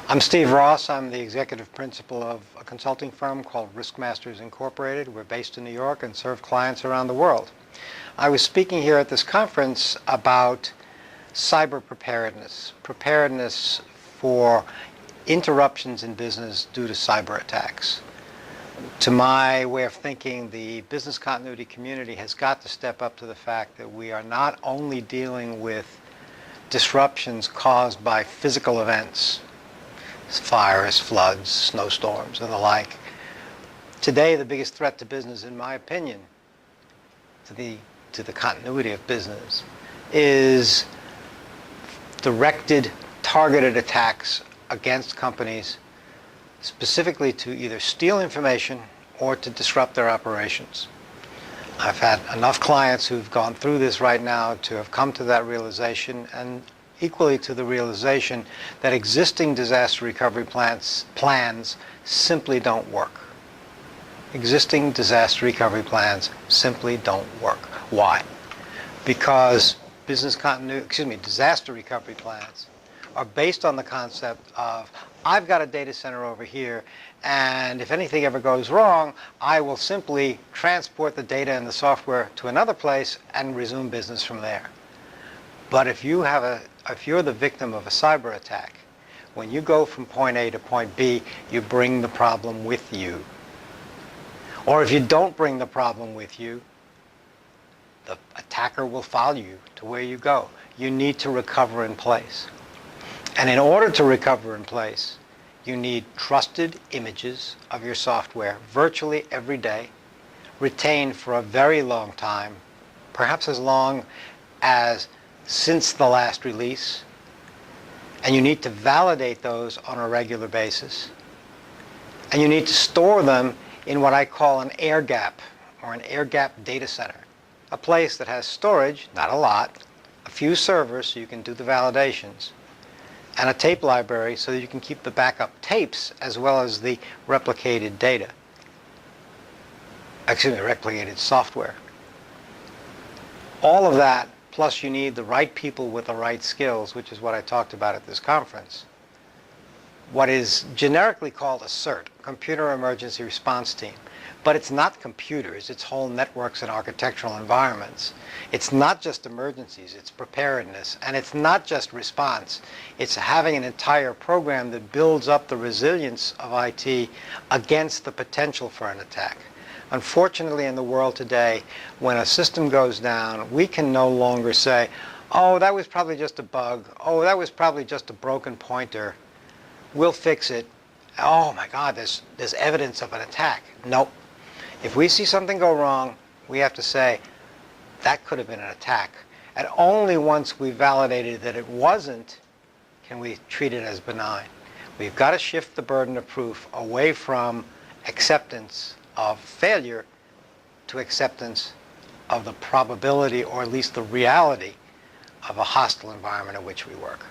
I'm Steve Ross. I'm the executive principal of a consulting firm called Riskmasters Inc. We're based in New York and serve clients around the world. I was speaking here at this conference about cyber preparedness for interruptions in business due to cyber attacks. To my way of thinking, the business continuity community has got to step up to the fact that we are not only dealing with disruptions caused by physical events, fires, floods, snowstorms, and the like. Today, the biggest threat to business, in my opinion, to the continuity of business, is directed, targeted attacks against companies, specifically to either steal information or to disrupt their operations. I've had enough clients who've gone through this right now to have come to that realization, and equally to the realization that existing disaster recovery plans simply don't work. Existing disaster recovery plans simply don't work. Why? Because disaster recovery plans are based on the concept of, I've got a data center over here, and if anything ever goes wrong, I will simply transport the data and the software to another place and resume business from there. But if you're the victim of a cyber attack, when you go from point A to point B, you bring the problem with you. Or if you don't bring the problem with you, the attacker will follow you to where you go. You need to recover in place. And in order to recover in place, you need trusted images of your software virtually every day, retained for a very long time, perhaps as long as since the last release, and you need to validate those on a regular basis, and you need to store them in what I call an air gap, or an air gap data center, a place that has storage, not a lot, a few servers so you can do the validations, and a tape library so that you can keep the backup tapes as well as the replicated replicated software. All of that, plus you need the right people with the right skills, which is what I talked about at this conference. What is generically called a CERT, Computer Emergency Response Team. But it's not computers, it's whole networks and architectural environments. It's not just emergencies, it's preparedness. And it's not just response, it's having an entire program that builds up the resilience of IT against the potential for an attack. Unfortunately, in the world today, when a system goes down, we can no longer say, oh, that was probably just a bug. Oh, that was probably just a broken pointer. We'll fix it. Oh my God, there's evidence of an attack. Nope. If we see something go wrong, we have to say, that could have been an attack. And only once we've validated that it wasn't, can we treat it as benign. We've got to shift the burden of proof away from acceptance of failure to acceptance of the probability, or at least the reality, of a hostile environment in which we work.